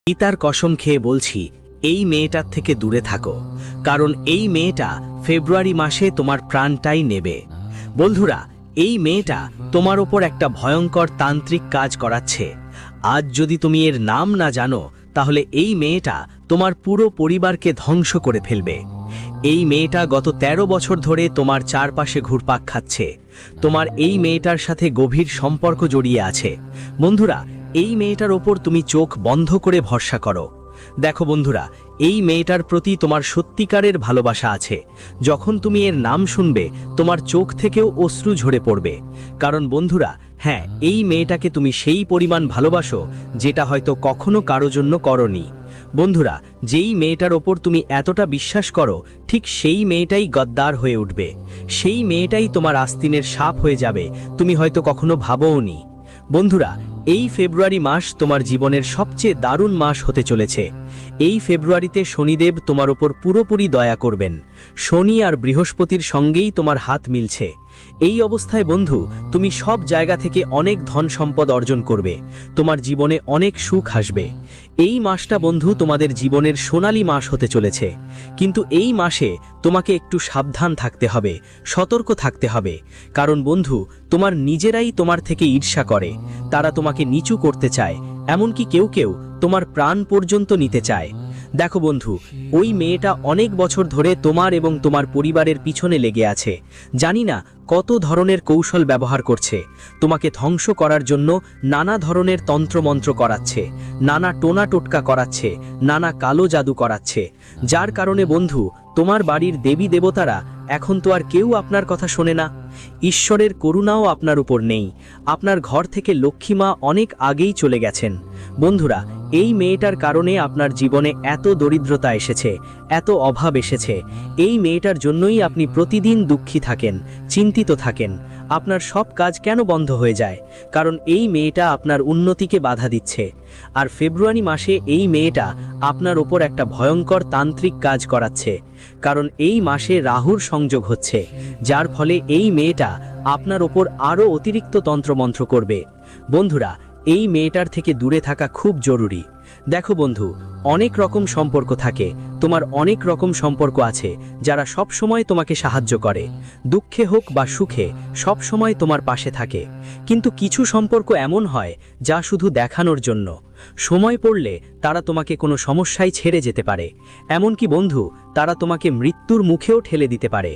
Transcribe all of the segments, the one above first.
পিতার কসম খেয়ে বলছি, এই মেয়েটার থেকে দূরে থাকো, কারণ এই মেয়েটা ফেব্রুয়ারি মাসে তোমার প্রাণটাই নেবে। বন্ধুরা, এই মেয়েটা তোমার ওপর একটা ভয়ঙ্কর তান্ত্রিক কাজ করাচ্ছে। আজ যদি তুমি এর নাম না জানো, তাহলে এই মেয়েটা তোমার পুরো পরিবারকে ধ্বংস করে ফেলবে। এই মেয়েটা গত ১৩ বছর ধরে তোমার চারপাশে ঘুরপাক খাচ্ছে। তোমার এই মেয়েটার সাথে গভীর সম্পর্ক জড়িয়ে আছে। বন্ধুরা, এই মেয়েটার ওপর তুমি চোখ বন্ধ করে ভরসা করো। দেখো বন্ধুরা, এই মেয়েটার প্রতি তোমার সত্যিকারের ভালোবাসা আছে। যখন তুমি এর নাম শুনবে, তোমার চোখ থেকেও অশ্রু ঝরে পড়বে। কারণ বন্ধুরা, হ্যাঁ, এই মেয়েটাকে তুমি সেই পরিমাণ ভালোবাসো যেটা হয়তো কখনো কারো জন্য করনি। বন্ধুরা, যেই মেয়েটার ওপর তুমি এতটা বিশ্বাস করো, ঠিক সেই মেয়েটাই গদ্দার হয়ে উঠবে। সেই মেয়েটাই তোমার আস্তিনের সাপ হয়ে যাবে, তুমি হয়তো কখনো ভাবোওনি। বন্ধুরা, এই ফেব্রুয়ারি মাস তোমার জীবনের সবচেয়ে দারুণ মাস হতে চলেছে। এই ফেব্রুয়ারিতে শনিদেব তোমার ওপর পুরোপুরি দয়া করবেন। শনি আর বৃহস্পতির সঙ্গেই তোমার হাত মিলছে। এই অবস্থায় বন্ধু, তুমি সব জায়গা থেকে অনেক ধন সম্পদ অর্জন করবে। তোমার জীবনে অনেক সুখ আসবে। এই মাসটা বন্ধু তোমাদের জীবনের সোনালী মাস হতে চলেছে। কিন্তু এই মাসে তোমাকে একটু সাবধান থাকতে হবে, সতর্ক থাকতে হবে। কারণ বন্ধু, তোমার নিজেরাই তোমার থেকে ঈর্ষা করে। তারা তোমাকে নিচু করতে চায়, এমনকি কেউ কেউ তোমার প্রাণ পর্যন্ত নিতে চায়। দেখো বন্ধু, ওই মেয়েটা অনেক বছর ধরে তোমার এবং তোমার পরিবারের পিছনে লেগে আছে। জানি না কত ধরনের কৌশল ব্যবহার করছে। তোমাকে ধ্বংস করার জন্য নানা ধরনের তন্ত্রমন্ত্র করাচ্ছে, নানা টোনা টোটকা করাচ্ছে, নানা কালো জাদু করাচ্ছে। যার কারণে বন্ধু, তোমার বাড়ির দেবী দেবতারা এখন তো আর কেউ আপনার কথা শোনে না। ঈশ্বরের করুণাও আপনার উপর নেই। আপনার ঘর থেকে লক্ষ্মীমা অনেক আগেই চলে গেছেন। বন্ধুরা, এই মেয়েটার কারণে আপনার জীবনে এত দরিদ্রতা এসেছে, এত অভাব এসেছে। এই মেয়েটার জন্যই আপনি প্রতিদিন দুঃখী থাকেন, চিন্তিত থাকেন। আপনার সব কাজ কেন বন্ধ হয়ে যায়? কারণ এই মেয়েটা আপনার উন্নতিকে বাধা দিচ্ছে। আর ফেব্রুয়ারি মাসে এই মেয়েটা আপনার ওপর একটা ভয়ঙ্কর তান্ত্রিক কাজ করাচ্ছে। কারণ এই মাসে রাহুর সংযোগ হচ্ছে, যার ফলে এই মেয়েটা আপনার ওপর আরও অতিরিক্ত তন্ত্রমন্ত্র করবে। বন্ধুরা, এই মেয়েটার থেকে দূরে থাকা খুব জরুরি। দেখো বন্ধু, অনেক রকম সম্পর্ক থাকে। তোমার অনেক রকম সম্পর্ক আছে যারা সব সময় তোমাকে সাহায্য করে, দুঃখে হোক বা সুখে সব সময় তোমার পাশে থাকে। কিন্তু কিছু সম্পর্ক এমন হয় যা শুধু দেখানোর জন্য। সময় পড়লে তারা তোমাকে কোনো সমস্যায় ছেড়ে যেতে পারে। এমনকি বন্ধু, তারা তোমাকে মৃত্যুর মুখেও ঠেলে দিতে পারে।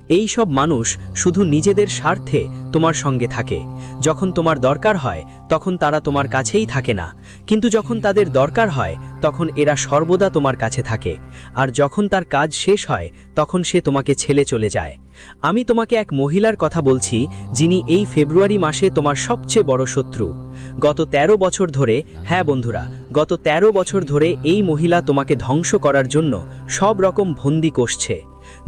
এই সব মানুষ শুধু নিজেদের স্বার্থে তোমার সঙ্গে থাকে। যখন তোমার দরকার হয় তখন তারা তোমার কাছেই থাকে না, কিন্তু যখন তাদের দরকার হয় তখন এরা সর্বদা তোমার কাছে থাকে। আর যখন তার কাজ শেষ হয় তখন সে তোমাকে ছেড়ে চলে যায়। আমি তোমাকে এক মহিলার কথা বলছি, যিনি এই ফেব্রুয়ারি মাসে তোমার সবচেয়ে বড় শত্রু। গত ১৩ বছর ধরে, হ্যাঁ বন্ধুরা, গত ১৩ বছর ধরে এই মহিলা তোমাকে ধ্বংস করার জন্য সব রকম ফন্দি কষছে।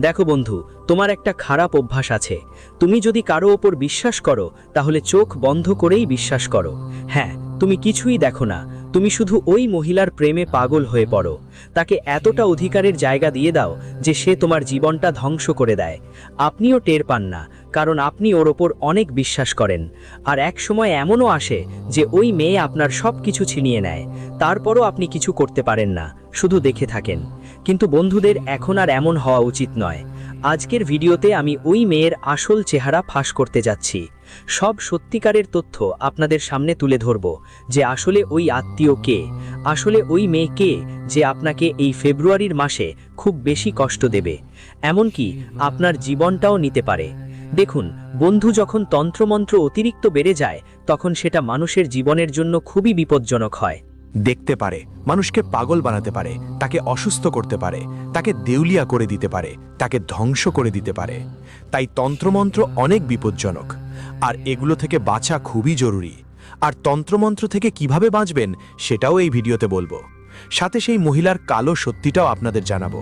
দেখো বন্ধু, তোমার একটা খারাপ অভ্যাস আছে। তুমি যদি কারো ওপর বিশ্বাস করো, তাহলে চোখ বন্ধ করেই বিশ্বাস করো। হ্যাঁ, তুমি কিছুই দেখো না, তুমি শুধু ওই মহিলার প্রেমে পাগল হয়ে পড়ো। তাকে এতটা অধিকারের জায়গা দিয়ে দাও যে সে তোমার জীবনটা ধ্বংস করে দেয়। আপনিও টের পান না, কারণ আপনি ওর ওপর অনেক বিশ্বাস করেন। আর এক সময় এমনও আসে যে ওই মেয়ে আপনার সব কিছু ছিনিয়ে নেয়। তারপরও আপনি কিছু করতে পারেন না, শুধু দেখে থাকেন। কিন্তু বন্ধুদের, এখন আর এমন হওয়া উচিত নয়। আজকের ভিডিওতে আমি ওই মেয়ের আসল চেহারা ফাঁস করতে যাচ্ছি। সব সত্যিকারের তথ্য আপনাদের সামনে তুলে ধরব, যে আসলে ওই আত্মীয় কে, আসলে ওই মেয়ে কে, যে আপনাকে এই ফেব্রুয়ারির মাসে খুব বেশি কষ্ট দেবে, এমনকি আপনার জীবনটাও নিতে পারে। দেখুন বন্ধু, যখন তন্ত্রমন্ত্র অতিরিক্ত বেড়ে যায়, তখন সেটা মানুষের জীবনের জন্য খুবই বিপজ্জনক হয়। দেখতে পারে, মানুষকে পাগল বানাতে পারে, তাকে অসুস্থ করতে পারে, তাকে দেউলিয়া করে দিতে পারে, তাকে ধ্বংস করে দিতে পারে। তাই তন্ত্রমন্ত্র অনেক বিপজ্জনক, আর এগুলো থেকে বাঁচা খুবই জরুরি। আর তন্ত্রমন্ত্র থেকে কিভাবে বাঁচবেন সেটাও এই ভিডিওতে বলবো। সাথে সেই মহিলার কালো সত্যিটাও আপনাদের জানাবো।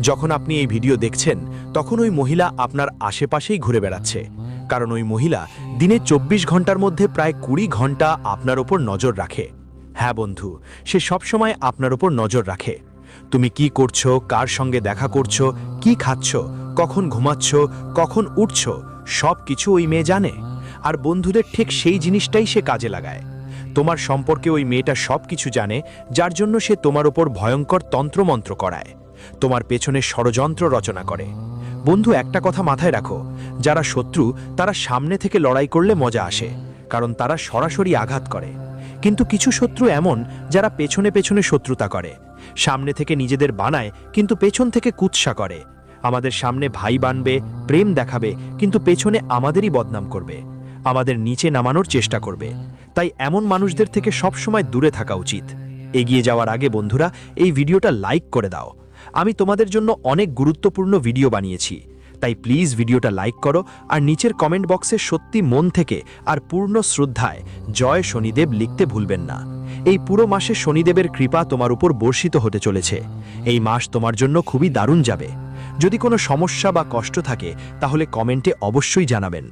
যখন আপনি এই ভিডিও দেখছেন, তখন ওই মহিলা আপনার আশেপাশেই ঘুরে বেড়াচ্ছে। কারণ ওই মহিলা দিনে ২৪ ঘন্টার মধ্যে প্রায় ২০ ঘন্টা আপনার ওপর নজর রাখে। হ্যাঁ বন্ধু, সে সবসময় আপনার ওপর নজর রাখে। তুমি কি করছো, কার সঙ্গে দেখা করছো, কি খাচ্ছ, কখন ঘুমাচ্ছ, কখন উঠছো, সব কিছু ওই মেয়ে জানে। আর বন্ধুদের ঠিক সেই জিনিসটাই সে কাজে লাগায়। তোমার সম্পর্কে ওই মেয়েটা সব কিছু জানে, যার জন্য সে তোমার ওপর ভয়ঙ্কর তন্ত্রমন্ত্র করায়, তোমার পেছনে ষড়যন্ত্র রচনা করে। বন্ধু, একটা কথা মাথায় রাখো, যারা শত্রু তারা সামনে থেকে লড়াই করলে মজা আসে, কারণ তারা সরাসরি আঘাত করে। কিন্তু কিছু শত্রু এমন যারা পেছনে পেছনে শত্রুতা করে, সামনে থেকে নিজেদের বানায় কিন্তু পেছন থেকে কুৎসা করে। আমাদের সামনে ভাই বানবে, প্রেম দেখাবে, কিন্তু পেছনে আমাদেরই বদনাম করবে, আমাদের নিচে নামানোর চেষ্টা করবে। তাই এমন মানুষদের থেকে সবসময় দূরে থাকা উচিত। এগিয়ে যাওয়ার আগে বন্ধুরা, এই ভিডিওটা লাইক করে দাও। আমি তোমাদের জন্য অনেক গুরুত্বপূর্ণ ভিডিও বানিয়েছি, তাই প্লিজ ভিডিওটা লাইক করো আর নিচের কমেন্ট বক্সে সত্যি মন থেকে আর পূর্ণ শ্রদ্ধায় জয় শনিদেব লিখতে ভুলবেন না। এই পুরো মাসে শনিদেবের কৃপা তোমার উপর বর্ষিত হতে চলেছে। এই মাস তোমার জন্য খুবই দারুণ যাবে। যদি কোনো সমস্যা বা কষ্ট থাকে তাহলে কমেন্টে অবশ্যই জানাবেন।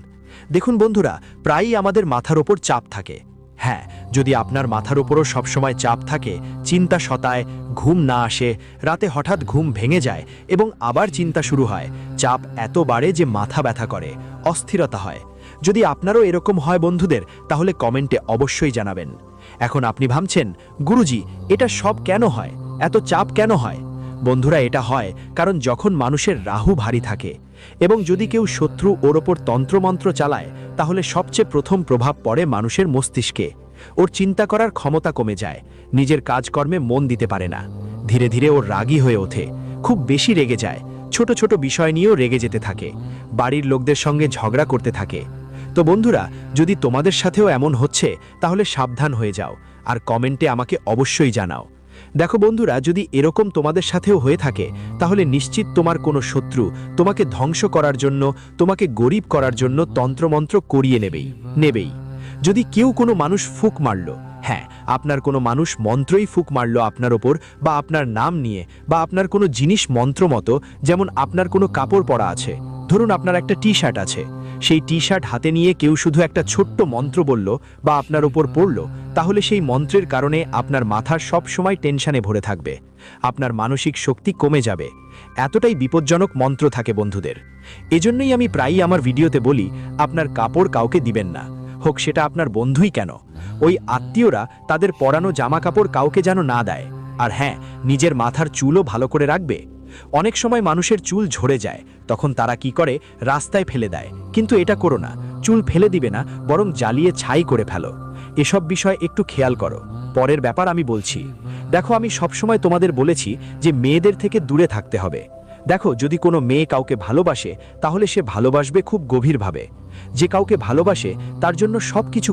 দেখুন বন্ধুরা, প্রায়ই আমাদের মাথার ওপর চাপ থাকে। হ্যাঁ, যদি আপনার মাথার ওপরও সবসময় চাপ থাকে, চিন্তা সতায়, ঘুম না আসে, রাতে হঠাৎ ঘুম ভেঙে যায় এবং আবার চিন্তা শুরু হয়, চাপ এত বাড়ে যে মাথা ব্যথা করে, অস্থিরতা হয়। যদি আপনারও এরকম হয় বন্ধুদের, তাহলে কমেন্টে অবশ্যই জানাবেন। এখন আপনি ভাবছেন, গুরুজি এটা সব কেন হয়, এত চাপ কেন হয়? বন্ধুরা, এটা হয় কারণ যখন মানুষের রাহু ভারী থাকে এবং যদি কেউ শত্রু ওর ওপর তন্ত্রমন্ত্র চালায়, তাহলে সবচেয়ে প্রথম প্রভাব পড়ে মানুষের মস্তিষ্কে। ওর চিন্তা করার ক্ষমতা কমে যায়, নিজের কাজকর্মে মন দিতে পারে না। ধীরে ধীরে ওর রাগী হয়ে ওঠে, খুব বেশি রেগে যায়, ছোট ছোট বিষয় নিয়েও রেগে যেতে থাকে, বাড়ির লোকদের সঙ্গে ঝগড়া করতে থাকে। তো বন্ধুরা, যদি তোমাদের সাথেও এমন হচ্ছে তাহলে সাবধান হয়ে যাও আর কমেন্টে আমাকে অবশ্যই জানাও। দেখো বন্ধুরা, যদি এরকম তোমাদের সাথেও হয়ে থাকে তাহলে নিশ্চিত তোমার কোনো শত্রু তোমাকে ধ্বংস করার জন্য, তোমাকে গরিব করার জন্য তন্ত্রমন্ত্র করিয়ে নেবেই। যদি কেউ কোনো মানুষ ফুঁক মারল, হ্যাঁ আপনার কোনো মানুষ মন্ত্রই ফুঁক মারল আপনার ওপর, বা আপনার নাম নিয়ে, বা আপনার কোনো জিনিস মন্ত্র মতো, যেমন আপনার কোনো কাপড় পরা আছে, ধরুন আপনার একটা টি শার্ট আছে, সেই টি শার্ট হাতে নিয়ে কেউ শুধু একটা ছোট্ট মন্ত্র বলল বা আপনার ওপর পড়ল, তাহলে সেই মন্ত্রের কারণে আপনার মাথা সব সময় টেনশনে ভরে থাকবে, আপনার মানসিক শক্তি কমে যাবে। এতটাই বিপজ্জনক মন্ত্র থাকে বন্ধুদের। এজন্যই আমি প্রায়ই আমার ভিডিওতে বলি, আপনার কাপড় কাউকে দিবেন না, হোক সেটা আপনার বন্ধুই কেন, ওই আত্মীয়রা তাদের পরানো জামা কাপড় কাউকে যেন না দেয়। আর হ্যাঁ, নিজের মাথার চুলও ভালো করে রাখবে। অনেক সময় মানুষের চুল ঝরে যায়, তখন তারা কি করে, রাস্তায় ফেলে দেয়। কিন্তু এটা করো না, চুল ফেলে দিবে না, বরং জ্বালিয়ে ছাই করে ফেলো। এসব বিষয় একটু খেয়াল করো। পরের ব্যাপার আমি বলছি। দেখো, আমি সবসময় তোমাদের বলেছি যে মেয়েদের থেকে দূরে থাকতে হবে। দেখো, যদি কোনো মেয়ে কাউকে ভালোবাসে তাহলে সে ভালোবাসবে খুব গভীরভাবে। যে কাউকে ভালোবাসে তার জন্য সব কিছু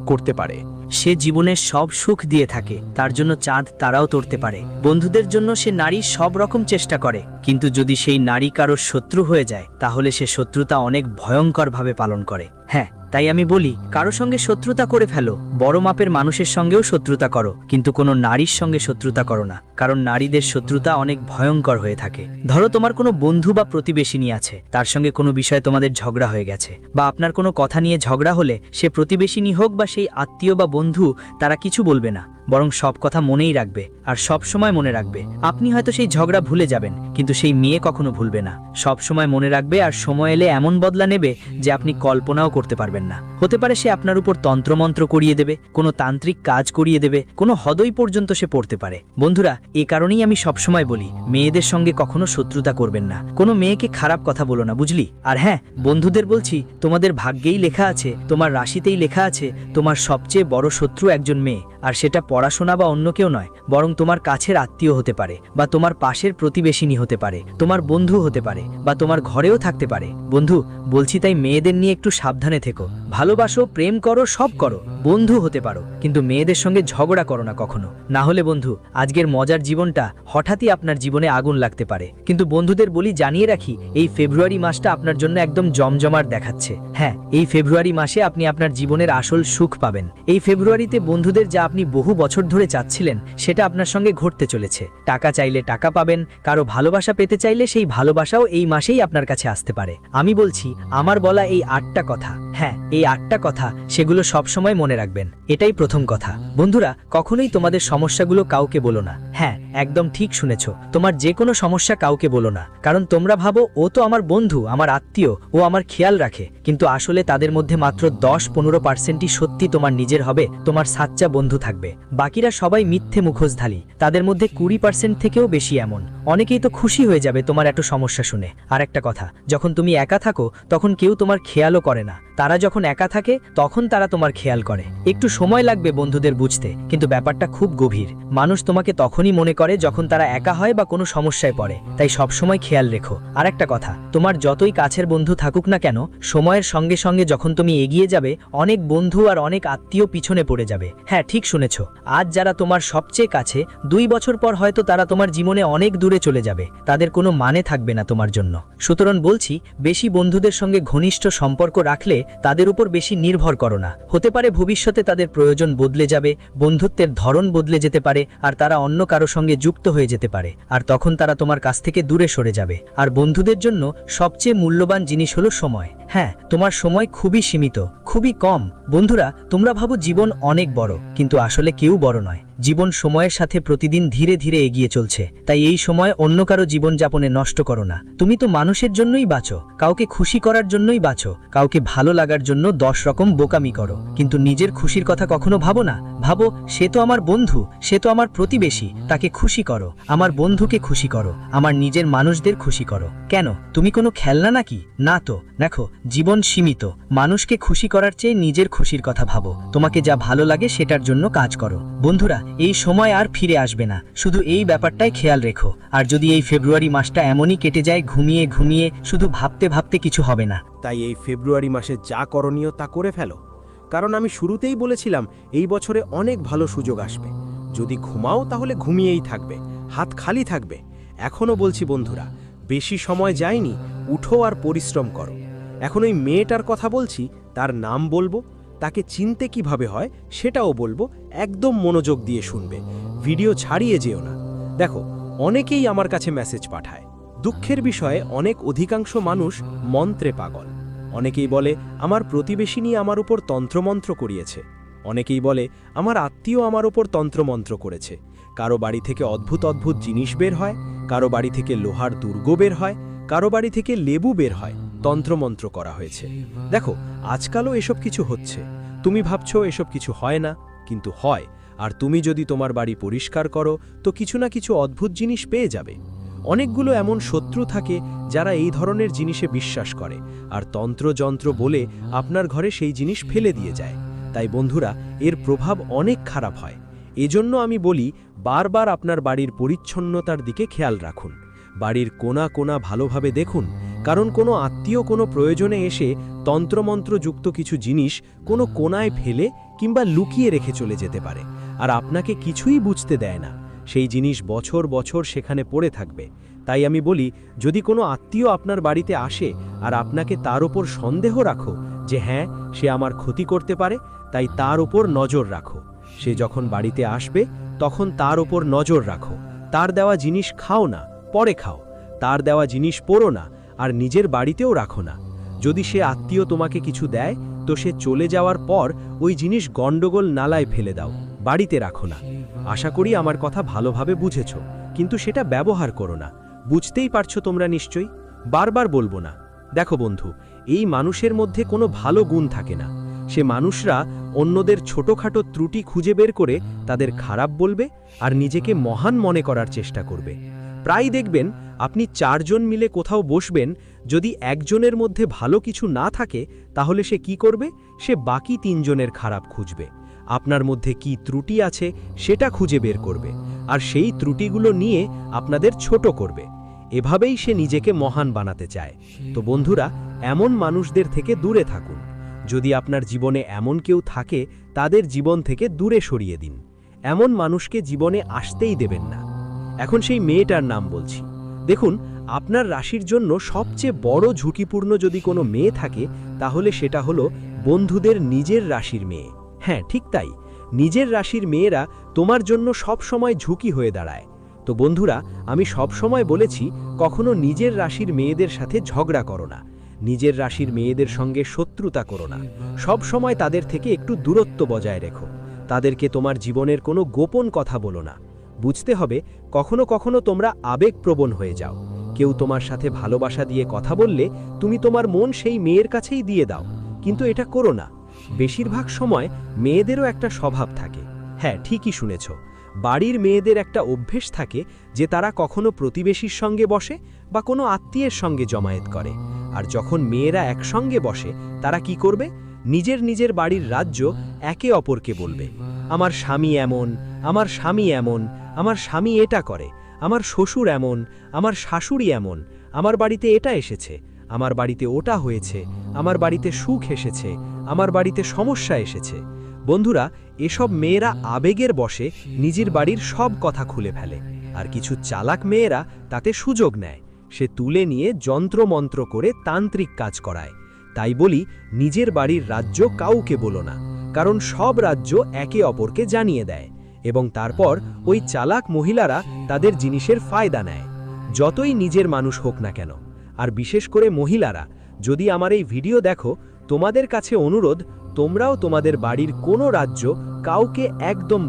করতে পারে। সে জীবনের সব সুখ দিয়ে থাকে, তার জন্য চাঁদ তারাও তরতে পারে। বন্ধুদের জন্য সে নারীর সব রকম চেষ্টা করে, কিন্তু যদি সেই নারী কারোর শত্রু হয়ে যায় তাহলে সে শত্রুতা অনেক ভয়ঙ্করভাবে পালন করে। হ্যাঁ, তাই আমি বলি, কারো সঙ্গে শত্রুতা করে ফেলো, বড় মাপের মানুষের সঙ্গেও শত্রুতা করো, কিন্তু কোনো নারীর সঙ্গে শত্রুতা করো না, কারণ নারীদের শত্রুতা অনেক ভয়ঙ্কর হয়ে থাকে। ধরো তোমার কোনো বন্ধু বা প্রতিবেশিনী আছে, তার সঙ্গে কোনো বিষয়ে তোমাদের ঝগড়া হয়ে গেছে, বা আপনার কোনো কথা নিয়ে ঝগড়া হলে সে প্রতিবেশিনী হোক বা সেই আত্মীয় বা বন্ধু, তারা কিছু বলবে না, বরং সব কথা মনেই রাখবে আর সব সময় মনে রাখবে। আপনি হয়তো সেই ঝগড়া ভুলে যাবেন, কিন্তু সেই মেয়ে কখনো ভুলবে না, সব সময় মনে রাখবে, আর সময় এলে এমন বদলা নেবে যে আপনি কল্পনাও করতে পারবেন না। হতে পারে সে আপনার উপর তন্ত্রমন্ত্র করিয়ে দেবে, কোনো তান্ত্রিক কাজ করিয়ে দেবে, কোনো হদই পর্যন্ত সে পড়তে পারে। বন্ধুরা, এ কারণেই আমি সবসময় বলি, মেয়েদের সঙ্গে কখনো শত্রুতা করবেন না, কোনো মেয়েকে খারাপ কথা বলো না, বুঝলি? আর হ্যাঁ, বন্ধুদের বলছি, তোমাদের ভাগ্যেই লেখা আছে, তোমার রাশিতেই লেখা আছে, তোমার সবচেয়ে বড় শত্রু একজন মেয়ে, আর সেটা পড়াশোনা বা অন্য কেউ নয়, বরং তোমার কাছের আত্মীয় হতে পারে, বা তোমার পাশের প্রতিবেশিনী হতে পারে, তোমার বন্ধু হতে পারে, বা তোমার ঘরেও থাকতে পারে। বন্ধু বলছি, তাই মেয়েদের নিয়ে একটু সাবধানে থেকো। ভালোবাসো, প্রেম করো, সব করো, বন্ধু হতে পারো, কিন্তু মেয়েদের সঙ্গে ঝগড়া করো না কখনো। না হলে বন্ধু, আজকের মজার জীবনটা হঠাৎই আপনার জীবনে আগুন লাগতে পারে। কিন্তু বন্ধুদের বলি, জানিয়ে রাখি, এই ফেব্রুয়ারি মাসটা আপনার জন্য একদম জমজমাট দেখাচ্ছে। হ্যাঁ, এই ফেব্রুয়ারি মাসে আপনি আপনার জীবনের আসল সুখ পাবেন। এই ফেব্রুয়ারিতে বন্ধুদের যা আপনি বহু বছর ধরে চাচ্ছিলেন সেটা আপনার সঙ্গে ঘটতে চলেছে। টাকা চাইলে টাকা পাবেন, কারো ভালোবাসা পেতে চাইলে সেই ভালোবাসাও এই মাসেই আপনার কাছে আসতে পারে। আমি বলছি, আমার বলা এই 8টা কথা, হ্যাঁ এই 8টা কথা, সেগুলো সব সময় মনে রাখবেন। এটাই প্রথম কথা। বন্ধুরা, কখনোই তোমাদের সমস্যাগুলো কাউকে বলো না। হ্যাঁ, একদম ঠিক শুনেছ। তোমার যে কোনো সমস্যা কাউকে বলো না, কারণ তোমরা ভাবো ও তো আমার বন্ধু, আমার আত্মীয়, ও আমার খেয়াল রাখে, কিন্তু আসলে তাদের মধ্যে মাত্র 10-15%ই সত্যি তোমার নিজের হবে, তোমার সাচ্চা বন্ধু থাকবে। বাকিরা সবাই মিথ্যে মুখোশধারী, তাদের মধ্যে 20% থেকেও বেশি এমন। অনেকেই তো খুশি হয়ে যাবে তোমার এত সমস্যা শুনে। আর একটা কথা, যখন তুমি একা থাকো তখন কেউ তোমার খেয়ালও করে না, তারা যখন একা থাকে তখন তারা তোমার খেয়াল করে। একটু সময় লাগবে বন্ধুদের বুঝতে, কিন্তু ব্যাপারটা খুব গভীর। মানুষ তোমাকে তখনই মনে করে যখন তারা একা হয় বা কোনো সমস্যায় পড়ে, তাই সবসময় খেয়াল রেখো। আর একটা কথা, তোমার যতই কাছের বন্ধু থাকুক না কেন, সময়ের সঙ্গে সঙ্গে যখন তুমি এগিয়ে যাবে, অনেক বন্ধু আর অনেক আত্মীয় পিছনে পড়ে যাবে। হ্যাঁ, ঠিক শুনেছ। আজ যারা তোমার সবচেয়ে কাছে, 2 বছর পর হয়তো তারা তোমার জীবনে অনেক দূরে চলে যাবে, তাদের কোনো মানে থাকবে না তোমার জন্য। সুতরাং বলছি, বেশি বন্ধুদের সঙ্গে ঘনিষ্ঠ সম্পর্ক রাখলে তাদের উপর বেশি নির্ভর করো না। হতে পারে ভবিষ্যতে তাদের প্রয়োজন বদলে যাবে, বন্ধুত্বের ধরন বদলে যেতে পারে, আর তারা অন্য কারো সঙ্গে যুক্ত হয়ে যেতে পারে, আর তখন তারা তোমার কাছ থেকে দূরে সরে যাবে। আর বন্ধুদের জন্য সবচেয়ে মূল্যবান জিনিস হলো সময়। হ্যাঁ, তোমার সময় খুবই সীমিত, খুবই কম। বন্ধুরা, তোমরা ভাবো জীবন অনেক বড়, কিন্তু আসলে কেউ বড় নয়। জীবন সময়ের সাথে প্রতিদিন ধীরে ধীরে এগিয়ে চলছে, তাই এই সময় অন্য কারো জীবনযাপনে নষ্ট করো না। তুমি তো মানুষের জন্যই বাঁচো, কাউকে খুশি করার জন্যই বাঁচো, কাউকে ভালো লাগার জন্য 10 রকম বোকামি করো, কিন্তু নিজের খুশির কথা কখনো ভাবো না। ভাবো, সে তো আমার বন্ধু, সে তো আমার প্রতিবেশী, তাকে খুশি করো। আমার বন্ধুকে খুশি করো, আমার নিজের মানুষদের খুশি করো। কেন, তুমি কোনো খেলনা নাকি? না তো। দেখো, জীবন সীমিত, মানুষকে খুশি করার চেয়ে নিজের খুশির কথা ভাবো। তোমাকে যা ভালো লাগে সেটার জন্য কাজ করো। বন্ধুরা, এই সময় আর ফিরে আসবে না, শুধু এই ব্যাপারটাই খেয়াল রেখো। আর যদি এই ফেব্রুয়ারি মাসটা এমনই কেটে যায় ঘুমিয়ে ঘুমিয়ে, শুধু ভাবতে ভাবতে, কিছু হবে না। তাই এই ফেব্রুয়ারি মাসে যা করণীয় তা করে ফেলো, কারণ আমি শুরুতেই বলেছিলাম এই বছরে অনেক ভালো সুযোগ আসবে। যদি ঘুমাও তাহলে ঘুমিয়েই থাকবে, হাত খালি থাকবে। এখনও বলছি বন্ধুরা, বেশি সময় যায়নি, উঠো আর পরিশ্রম করো। এখন ওই মেয়েটার কথা বলছি, তার নাম বলবো, তাকে চিনতে কিভাবে হয় সেটাও বলবো, একদম মনোযোগ দিয়ে শুনবে, ভিডিও ছাড়িয়ে যেও না। দেখো, অনেকেই আমার কাছে মেসেজ পাঠায়। দুঃখের বিষয়ে অধিকাংশ মানুষ মন্ত্রে পাগল। অনেকেই বলে আমার প্রতিবেশিনী আমার উপর তন্ত্রমন্ত্র করিয়েছে, অনেকেই বলে আমার আত্মীয় আমার উপর তন্ত্রমন্ত্র করেছে। কারো বাড়ি থেকে অদ্ভুত অদ্ভুত জিনিস বের হয়, কারো বাড়ি থেকে লোহার দুর্গ বের হয়, কারো বাড়ি থেকে লেবু বের হয়, তন্ত্রমন্ত্র করা হয়েছে। দেখো, আজকালও এসব কিছু হচ্ছে। তুমি ভাবছো এসব কিছু হয় না, কিন্তু হয়। আর তুমি যদি তোমার বাড়ি পরিষ্কার করো তো কিছু না কিছু অদ্ভুত জিনিস পেয়ে যাবে। অনেকগুলো এমন শত্রু থাকে যারা এই ধরনের জিনিসে বিশ্বাস করে আর তন্ত্রযন্ত্র বলে আপনার ঘরে সেই জিনিস ফেলে দিয়ে যায়। তাই বন্ধুরা, এর প্রভাব অনেক খারাপ হয়। এজন্য আমি বলি, বারবার আপনার বাড়ির পরিচ্ছন্নতার দিকে খেয়াল রাখুন, বাড়ির কোণা কোণা ভালোভাবে দেখুন, কারণ কোনো আত্মীয় কোনো প্রয়োজনে এসে তন্ত্রমন্ত্রযুক্ত কিছু জিনিস কোনো কোণায় ফেলে কিংবা লুকিয়ে রেখে চলে যেতে পারে, আর আপনাকে কিছুই বুঝতে দেয় না। সেই জিনিস বছর বছর সেখানে পড়ে থাকবে। তাই আমি বলি, যদি কোনো আত্মীয় আপনার বাড়িতে আসে আর আপনাকে তার ওপর সন্দেহ রাখো যে হ্যাঁ, সে আমার ক্ষতি করতে পারে, তাই তার ওপর নজর রাখো। সে যখন বাড়িতে আসবে তখন তার ওপর নজর রাখো। তার দেওয়া জিনিস খাও না, পরে খাও। তার দেওয়া জিনিস পড়ো না, আর নিজের বাড়িতেও রাখো না। যদি সে আত্মীয় তোমাকে কিছু দেয় তো সে চলে যাওয়ার পর ওই জিনিস গন্ডগোল নালায় ফেলে দাও, বাড়িতে রাখো না। আশা করি আমার কথা ভালোভাবে বুঝেছ, কিন্তু সেটা ব্যবহার করো না। বুঝতেই পারছো তোমরা নিশ্চয়ই, বারবার বলবো না। দেখো বন্ধু, এই মানুষের মধ্যে কোনো ভালো গুণ থাকে না। সে মানুষরা অন্যদের ছোটখাটো ত্রুটি খুঁজে বের করে তাদের খারাপ বলবে আর নিজেকে মহান মনে করার চেষ্টা করবে। প্রায় দেখবেন আপনি 4 জন মিলে কোথাও বসবেন, যদি একজনের মধ্যে ভালো কিছু না থাকে তাহলে সে কি করবে? সে বাকি 3 জনের খারাপ খুঁজবে। আপনার মধ্যে কি ত্রুটি আছে সেটা খুঁজে বের করবে, আর সেই ত্রুটিগুলো নিয়ে আপনাদের ছোট করবে। এভাবেই সে নিজেকে মহান বানাতে চায়। তো বন্ধুরা, এমন মানুষদের থেকে দূরে থাকুন। যদি আপনার জীবনে এমন কেউ থাকে, তাদের জীবন থেকে দূরে সরিয়ে দিন। এমন মানুষকে জীবনে আসতেই দেবেন না। এখন সেই মেয়েটার নাম বলছি। দেখুন, আপনার রাশির জন্য সবচেয়ে বড় ঝুঁকিপূর্ণ যদি কোনো মেয়ে থাকে, তাহলে সেটা হলো বন্ধুদের নিজের রাশির মেয়ে। হ্যাঁ, ঠিক তাই, নিজের রাশির মেয়েরা তোমার জন্য সব সময় ঝুঁকি হয়ে দাঁড়ায়। তো বন্ধুরা, আমি সব সময় বলেছি, কখনো নিজের রাশির মেয়েদের সাথে ঝগড়া করো না, নিজের রাশির মেয়েদের সঙ্গে শত্রুতা করো না। সব সময় তাদের থেকে একটু দূরত্ব বজায় রেখো। তাদেরকে তোমার জীবনের কোনো গোপন কথা বলো না। বুঝতে হবে কখনো কখনো তোমরা আবেগপ্রবণ হয়ে যাও। কেউ তোমার সাথে ভালোবাসা দিয়ে কথা বললে তুমি তোমার মন সেই মেয়ের কাছেই দিয়ে দাও, কিন্তু এটা করো না। বেশিরভাগ সময় মেয়েদেরও একটা স্বভাব থাকে। হ্যাঁ, ঠিকই শুনেছ, বাড়ির মেয়েদের একটা অভ্যেস থাকে যে তারা কখনো প্রতিবেশীর সঙ্গে বসে বা কোনো আত্মীয়ের সঙ্গে জমায়েত করে। আর যখন মেয়েরা একসঙ্গে বসে তারা কি করবে? নিজের নিজের বাড়ির রাজ্য একে অপরকে বলবে, আমার স্বামী এমন, আমার স্বামী এমন, আমার স্বামী এটা করে, আমার শ্বশুর এমন, আমার শাশুড়ি এমন, আমার বাড়িতে এটা এসেছে, আমার বাড়িতে ওটা হয়েছে, আমার বাড়িতে সুখ এসেছে, আমার বাড়িতে সমস্যা এসেছে। বন্ধুরা, এসব মেয়েরা আবেগের বশে নিজের বাড়ির সব কথা খুলে ফেলে। আর কিছু চালাক মেয়েরা তাতে সুযোগ নেয়, সে তুলে নিয়ে যন্ত্রমন্ত্র করে তান্ত্রিক কাজ করায়। তাই বলি, নিজের বাড়ির রাজ্য কাউকে বলো না, কারণ সব রাজ্য একে অপরকে জানিয়ে দেয় এবং তারপর ওই চালাক মহিলারা তাদের জিনিসের ফায়দা নেয়, যতই নিজের মানুষ হোক না কেন। আর বিশেষ করে মহিলারা, যদি আমার এই ভিডিও দেখো, তোমাদের কাছে অনুরোধ, তোমরাও তোমাদের বাড়ির কোনো রাজ্য কাউকে একদম